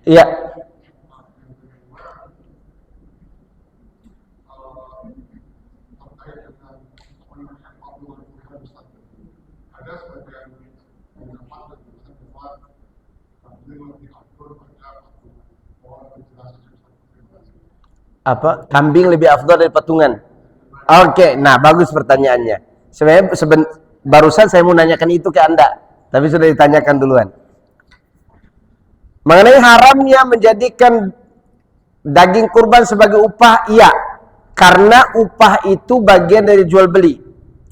[SPEAKER 1] Iya. Apa? Kambing lebih afdal dari patungan? Oke, nah bagus pertanyaannya. Sebenarnya barusan saya mau nanyakan itu ke Anda, tapi sudah ditanyakan duluan. Mengenai haramnya menjadikan daging kurban sebagai upah, iya. Karena upah itu bagian dari jual beli.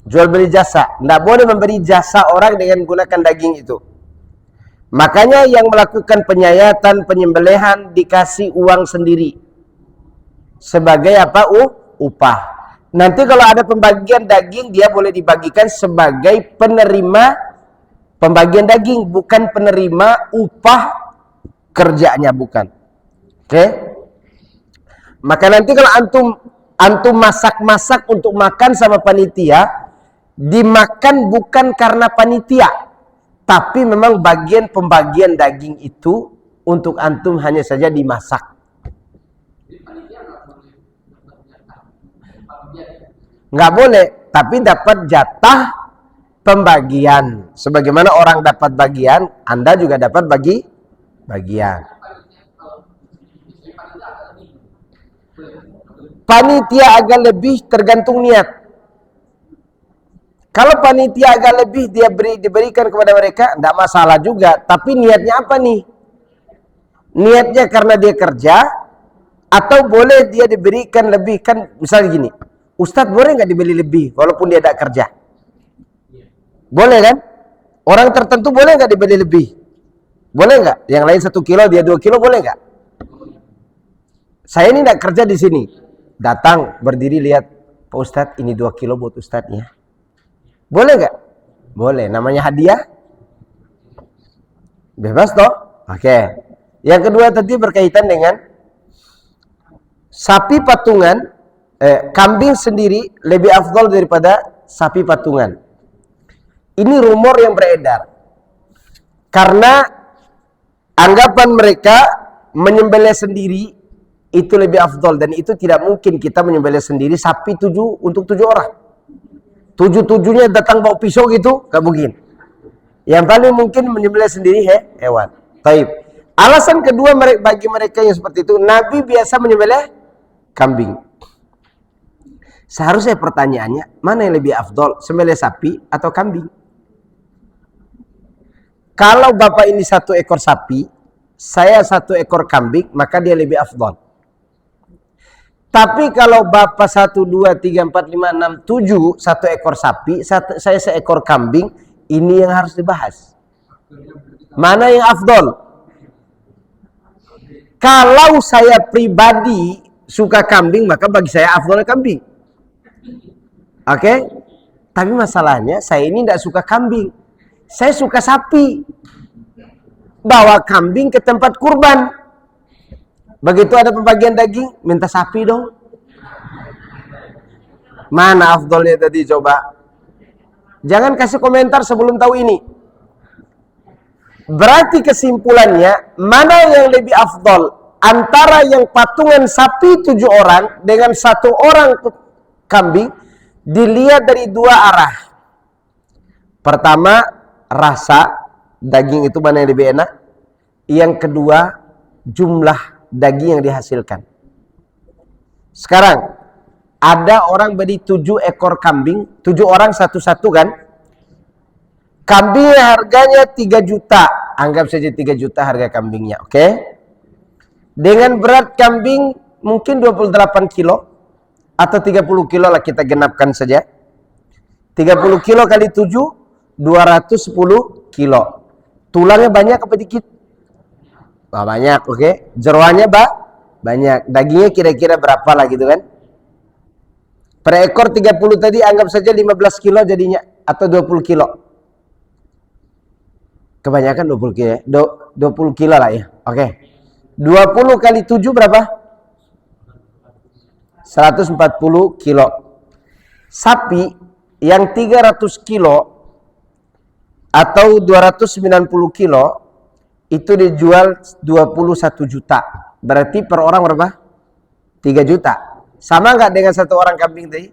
[SPEAKER 1] Jual beli jasa. Tidak boleh memberi jasa orang dengan menggunakan daging itu. Makanya yang melakukan penyayatan, penyembelihan dikasih uang sendiri. Sebagai apa? Upah. Nanti kalau ada pembagian daging, dia boleh dibagikan sebagai penerima pembagian daging, bukan penerima upah kerjanya, bukan. Oke? Maka nanti kalau antum masak-masak untuk makan sama panitia, dimakan bukan karena panitia, tapi memang bagian pembagian daging itu untuk antum hanya saja dimasak. Nggak boleh, tapi dapat jatah pembagian. Sebagaimana orang dapat bagian, Anda juga dapat bagian. Panitia agak lebih tergantung niat. Kalau panitia agak lebih diberikan kepada mereka, tidak masalah juga. Tapi niatnya apa nih? Niatnya karena dia kerja, atau boleh dia diberikan lebih. Kan misalnya gini, Ustadz boleh nggak dibeli lebih walaupun dia tidak kerja? Boleh kan? Orang tertentu boleh nggak dibeli lebih? Boleh nggak? Yang lain 1 kilo, dia 2 kilo, boleh nggak? Saya ini tidak kerja di sini. Datang, berdiri, lihat, Pak Ustadz ini 2 kilo buat Ustadz ya. Boleh nggak? Boleh. Namanya hadiah? Bebas toh? Oke. Yang kedua tadi berkaitan dengan sapi patungan. Kambing sendiri lebih afdal daripada sapi patungan. Ini rumor yang beredar. Karena anggapan mereka menyembelih sendiri itu lebih afdal, dan itu tidak mungkin kita menyembelih sendiri sapi untuk 7 orang. 7-7-nya datang bawa pisau gitu, gak mungkin. Yang paling mungkin menyembelih sendiri hewan. Taib. Alasan kedua bagi mereka yang seperti itu, Nabi biasa menyembelih kambing. Seharusnya pertanyaannya, mana yang lebih afdol, sembelih sapi atau kambing? Kalau bapak ini 1 ekor sapi, saya 1 ekor kambing, maka dia lebih afdol. Tapi kalau bapak 1, 2, 3, 4, 5, 6, 7, 1 ekor sapi, saya 1 ekor kambing, ini yang harus dibahas. Mana yang afdol? Kalau saya pribadi suka kambing, maka bagi saya afdol kambing. Oke? Tapi masalahnya saya ini tidak suka kambing. Saya suka sapi. Bawa kambing ke tempat kurban. Begitu ada pembagian daging, minta sapi dong. Mana afdolnya tadi coba? Jangan kasih komentar sebelum tahu ini. Berarti kesimpulannya, mana yang lebih afdol? Antara yang patungan sapi 7 orang dengan 1 orang kambing, dilihat dari 2 arah. Pertama, rasa daging itu mana yang lebih enak. Yang kedua, jumlah daging yang dihasilkan. Sekarang, ada orang beli 7 ekor kambing, 7 orang satu-satu kan? Kambing harganya 3 juta. Anggap saja 3 juta harga kambingnya, oke? Dengan berat kambing mungkin 28 kilo atau 30 kilo lah, kita genapkan saja. 30 kilo kali 7, 210 kilo. Tulangnya banyak apa dikit? Banyak, oke? Jeroannya banyak. Dagingnya kira-kira berapa lah gitu kan? Per ekor 30 tadi anggap saja 15 kilo jadinya, atau 20 kilo. Kebanyakan 20 kilo ya. 20 kilo lah ya. Oke. 20 kali 7 berapa? 140 kilo. Sapi yang 300 kilo atau 290 kilo itu dijual 21 juta. Berarti per orang berapa? 3 juta. Sama nggak dengan satu orang kambing tadi?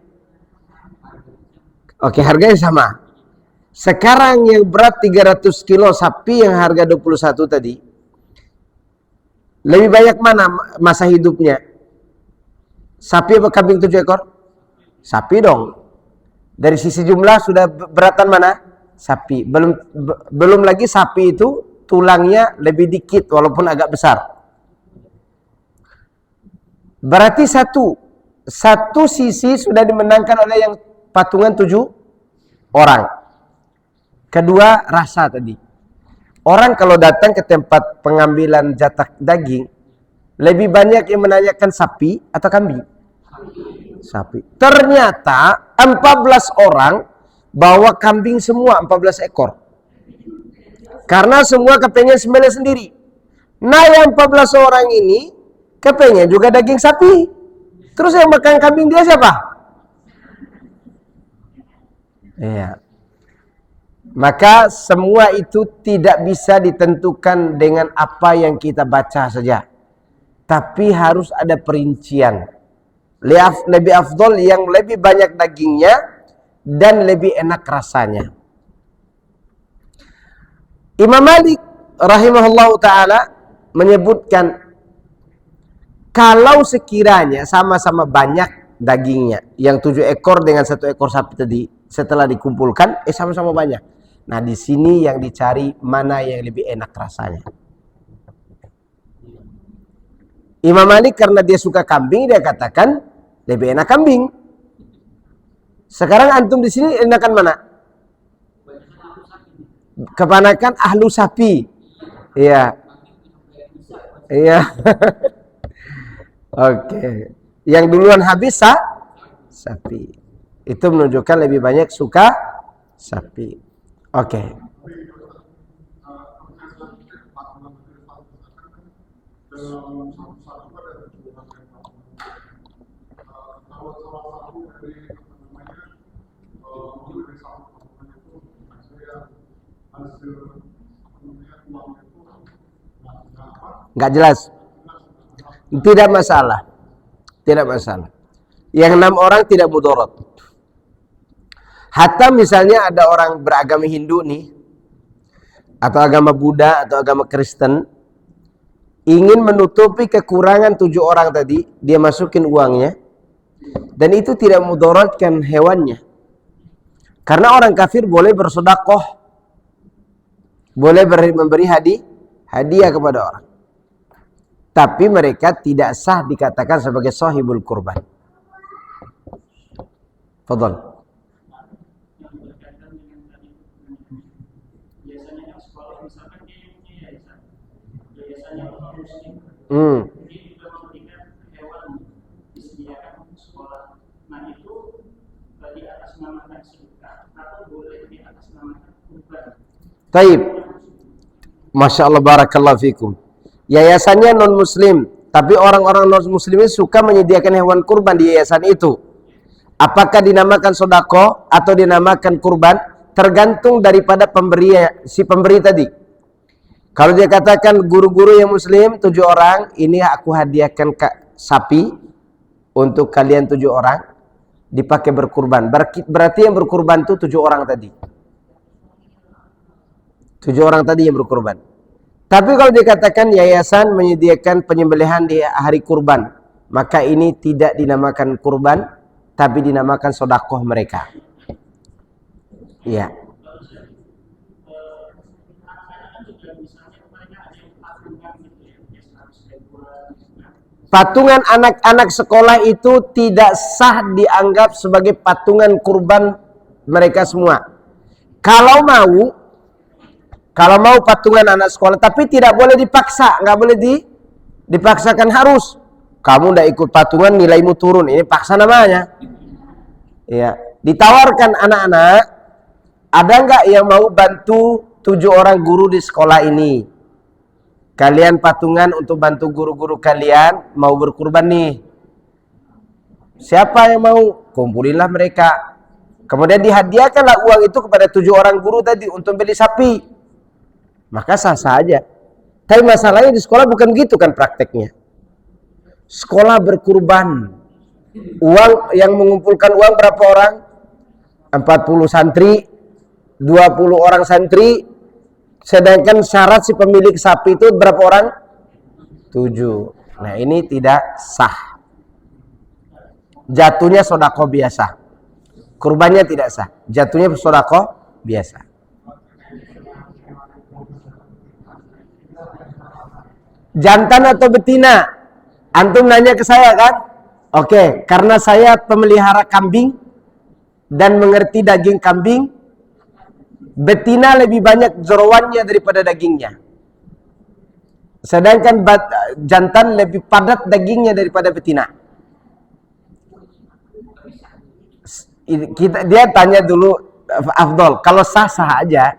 [SPEAKER 1] Oke, harganya sama. Sekarang yang berat 300 kilo sapi yang harga 21 tadi, lebih banyak mana masa hidupnya? Sapi apa kambing 7 ekor? Sapi dong. Dari sisi jumlah sudah beratan mana? Sapi. Belum lagi sapi itu tulangnya lebih dikit walaupun agak besar. Berarti satu sisi sudah dimenangkan oleh yang patungan 7 orang. Kedua, rasa tadi. Orang kalau datang ke tempat pengambilan jatah daging, lebih banyak yang menanyakan sapi atau kambing? Sapi. Ternyata 14 orang bawa kambing semua, 14 ekor. Karena semua kepengen sembelih sendiri. Nah, yang 14 orang ini kepengen juga daging sapi. Terus yang makan kambing dia siapa? Iya. Maka semua itu tidak bisa ditentukan dengan apa yang kita baca saja. Tapi harus ada perincian. Lebih afdol yang lebih banyak dagingnya dan lebih enak rasanya. Imam Malik rahimahullah ta'ala menyebutkan, kalau sekiranya sama-sama banyak dagingnya, yang 7 ekor dengan 1 ekor sapi tadi, setelah dikumpulkan, sama-sama banyak. Nah, di sini yang dicari mana yang lebih enak rasanya. Imam Malik karena dia suka kambing, dia katakan lebih enak kambing. Sekarang antum di sini enakan mana? Kebanyakan ahlu sapi. Iya. Iya. Oke. Yang duluan habis sapi. Itu menunjukkan lebih banyak suka sapi. Oke. Nggak jelas. Tidak masalah. Tidak masalah. Yang 6 orang tidak mudarat. Hatta misalnya ada orang beragama Hindu nih, atau agama Buddha, atau agama Kristen, ingin menutupi kekurangan 7 orang tadi, dia masukin uangnya, dan itu tidak mudaratkan hewannya. Karena orang kafir boleh bersedekah, boleh memberi hadiah kepada orang. Tapi mereka tidak sah dikatakan sebagai sahibul kurban. Fadhal. Taib. Masya Allah, barakallahu fikum. Yayasannya non muslim, tapi orang-orang non muslim suka menyediakan hewan kurban di yayasan itu. Apakah dinamakan sodako atau dinamakan kurban? Tergantung daripada si pemberi tadi. Kalau dia katakan guru-guru yang muslim 7 orang, ini aku hadiahkan sapi untuk kalian 7 orang, dipakai berkurban. Berarti yang berkurban itu 7 orang tadi. 7 orang tadi yang berkurban. Tapi kalau dikatakan yayasan menyediakan penyembelihan di hari kurban, maka ini tidak dinamakan kurban, tapi dinamakan sodakoh mereka. Iya. Patungan anak-anak sekolah itu tidak sah dianggap sebagai patungan kurban mereka semua. Kalau mau patungan anak sekolah, tapi tidak boleh dipaksa, nggak boleh dipaksakan harus. Kamu nggak ikut patungan, nilaimu turun. Ini paksa namanya. Ya, ditawarkan anak-anak, ada nggak yang mau bantu 7 orang guru di sekolah ini? Kalian patungan untuk bantu guru-guru kalian, mau berkurban nih. Siapa yang mau? Kumpulilah mereka. Kemudian dihadiahkanlah uang itu kepada 7 orang guru tadi untuk beli sapi. Maka sah-sah aja. Tapi masalahnya di sekolah bukan gitu kan prakteknya. Sekolah berkurban. Uang yang mengumpulkan uang berapa orang? 40 santri, 20 orang santri. Sedangkan syarat si pemilik sapi itu berapa orang? 7. Nah ini tidak sah. Jatuhnya sodako biasa. Kurbannya tidak sah. Jatuhnya sodako biasa. Jantan atau betina? Antum nanya ke saya kan? Oke, karena saya pemelihara kambing dan mengerti daging kambing, betina lebih banyak jeroannya daripada dagingnya. Sedangkan jantan lebih padat dagingnya daripada betina. Dia tanya dulu afdol. Kalau sah-sah aja,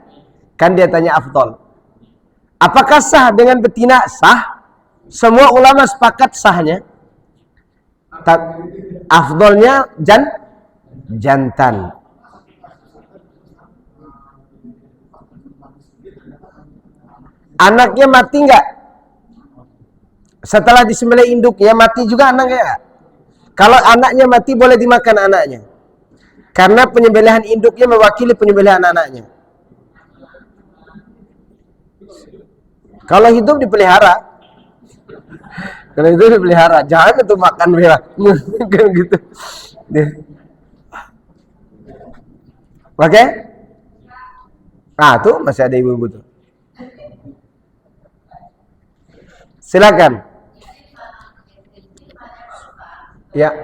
[SPEAKER 1] kan dia tanya afdol. Apakah sah dengan betina? Sah. Semua ulama sepakat sahnya. Afdolnya jantan. Anaknya mati enggak? Setelah disembelih induknya mati juga anaknya. Kalau anaknya mati boleh dimakan anaknya. Karena penyembelihan induknya mewakili penyembelihan anaknya. Kalau hidup dipelihara. Kalau hidup dipelihara, jangan itu makan merah. Kan gitu. Oke? Ah, tuh masih ada ibu-ibu tuh. Silakan. Ya.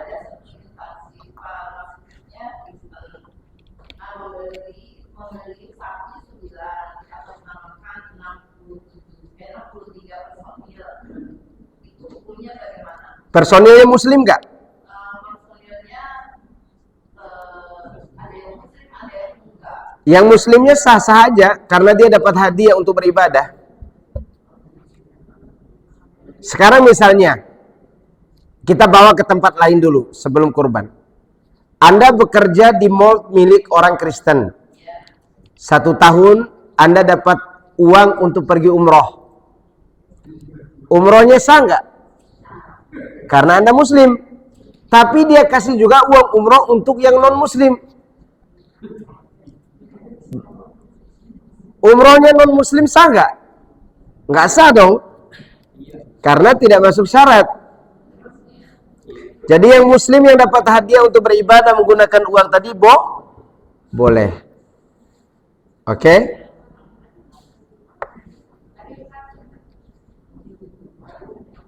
[SPEAKER 1] Personilnya muslim nggak? Yang muslimnya sah-sah aja karena dia dapat hadiah untuk beribadah. Sekarang misalnya kita bawa ke tempat lain dulu sebelum kurban. Anda bekerja di mall milik orang Kristen. 1 tahun Anda dapat uang untuk pergi umroh. Umrohnya sah nggak? Karena Anda muslim. Tapi dia kasih juga uang umroh untuk yang non muslim. Umrohnya non muslim sah nggak? Nggak sah dong. Karena tidak masuk syarat. Jadi yang muslim yang dapat hadiah untuk beribadah menggunakan uang tadi boleh. Oke?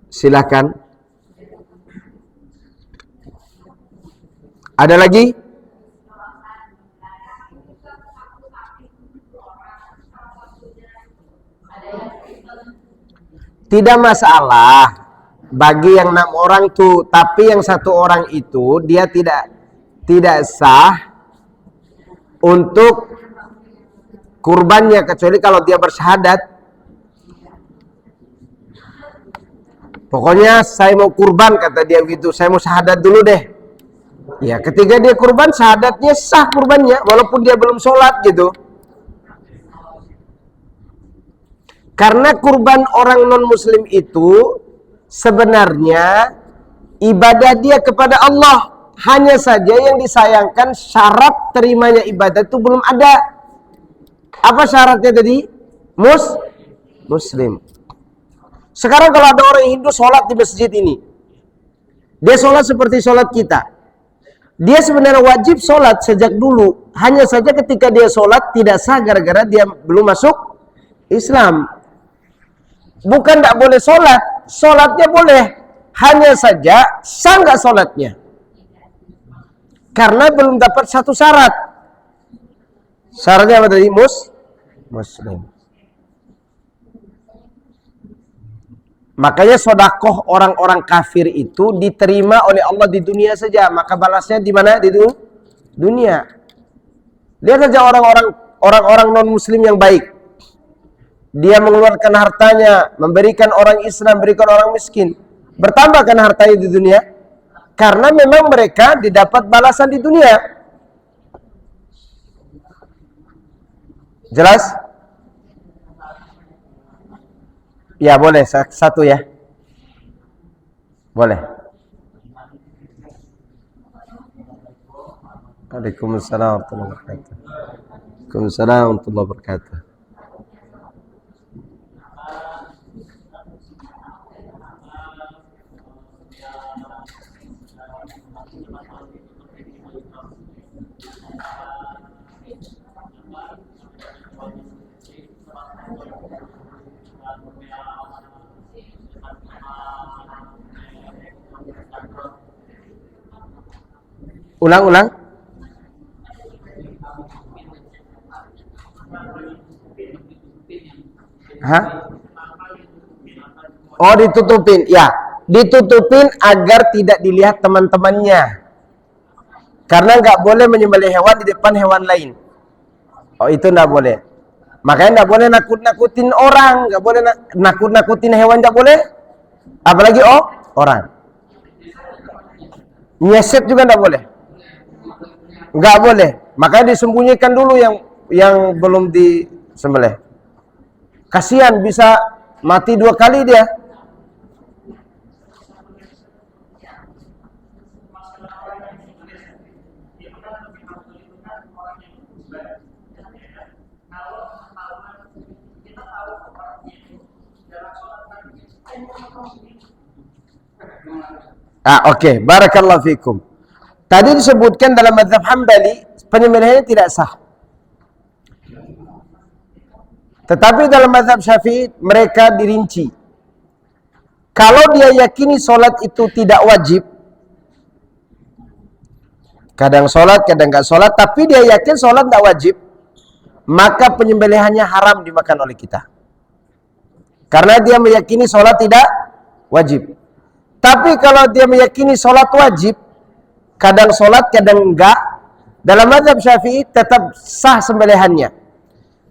[SPEAKER 1] Silakan. Ada lagi? Tidak masalah bagi yang 6 orang tuh, tapi yang 1 orang itu dia tidak sah untuk kurbannya kecuali kalau dia bersyahadat. Pokoknya saya mau kurban kata dia gitu, saya mau syahadat dulu deh. Ya, ketika dia kurban syahadatnya sah kurbannya walaupun dia belum sholat gitu. Karena kurban orang non muslim itu sebenarnya ibadah dia kepada Allah. Hanya saja yang disayangkan syarat terimanya ibadah itu belum ada. Apa syaratnya tadi? Muslim. Sekarang kalau ada orang Hindu sholat di masjid ini, dia sholat seperti sholat kita. Dia sebenarnya wajib sholat sejak dulu. Hanya saja ketika dia sholat tidak sah gara-gara dia belum masuk Islam. Bukan tidak boleh sholat, sholatnya boleh. Hanya saja sah nggak sholatnya? Karena belum dapat satu syarat. Syaratnya apa tadi? Muslim. Makanya sodakoh orang-orang kafir itu diterima oleh Allah di dunia saja. Maka balasnya di mana? Di dunia. Lihat saja orang-orang non-muslim yang baik. Dia mengeluarkan hartanya, memberikan orang Islam, berikan orang miskin. Bertambahkan hartanya di dunia. Karena memang mereka didapat balasan di dunia. Jelas? Ya boleh, satu ya. Boleh. Waalaikumsalam warahmatullahi wabarakatuh. Waalaikumsalam warahmatullahi wabarakatuh. Ulang. Hah? Oh, ditutupin. Ya, ditutupin agar tidak dilihat teman-temannya. Karena nggak boleh menyembelih hewan di depan hewan lain. Oh, itu nggak boleh. Makanya nggak boleh nakut-nakutin orang, nggak boleh nakut-nakutin hewan, nggak boleh. Apalagi orang. Nyeset juga nggak boleh. Nggak boleh. Makanya disembunyikan dulu yang belum disembelih. Kasihan bisa mati 2 kali dia. Oke. Barakallahu fikum. Tadi disebutkan dalam mazhab Hambali penyembelihannya tidak sah. Tetapi dalam mazhab Syafi'i mereka dirinci. Kalau dia yakini sholat itu tidak wajib, kadang sholat, kadang nggak sholat, tapi dia yakin sholat tidak wajib, maka penyembelihannya haram dimakan oleh kita. Karena dia meyakini sholat tidak wajib. Tapi kalau dia meyakini sholat wajib, kadang sholat, kadang enggak, dalam mazhab Syafi'i tetap sah sembelihannya.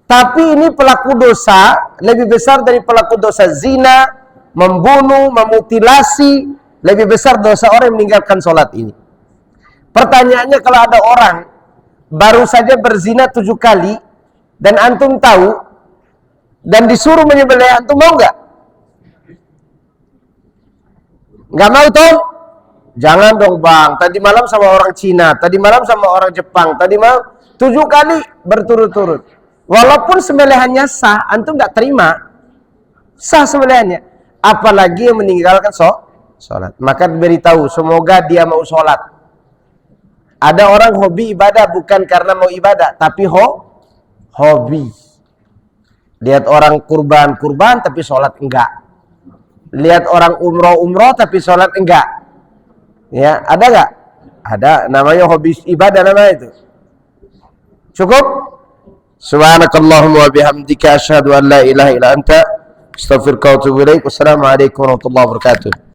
[SPEAKER 1] Tapi ini pelaku dosa lebih besar dari pelaku dosa zina, membunuh, memutilasi, lebih besar dosa orang yang meninggalkan sholat ini. Pertanyaannya, kalau ada orang baru saja berzina 7 kali dan antum tahu dan disuruh menyembelih, antum mau nggak? Nggak mau toh? Jangan dong bang, tadi malam sama orang Cina, tadi malam sama orang Jepang, tadi malam 7 kali berturut-turut. Walaupun sembelihannya sah, antum nggak terima. Sah sembelihannya. Apalagi yang meninggalkan sholat. Maka beritahu, semoga dia mau sholat. Ada orang hobi ibadah bukan karena mau ibadah, tapi hobi. Lihat orang kurban tapi sholat enggak. Lihat orang umroh tapi sholat enggak. Ya, ada enggak? Ada, namanya hobi ibadah namanya itu. Cukup? Subhanakallahumma wa bihamdika asyhadu an la ilaha illa anta astaghfiruka wa atubu ilaik. Wassalamualaikum warahmatullahi wabarakatuh.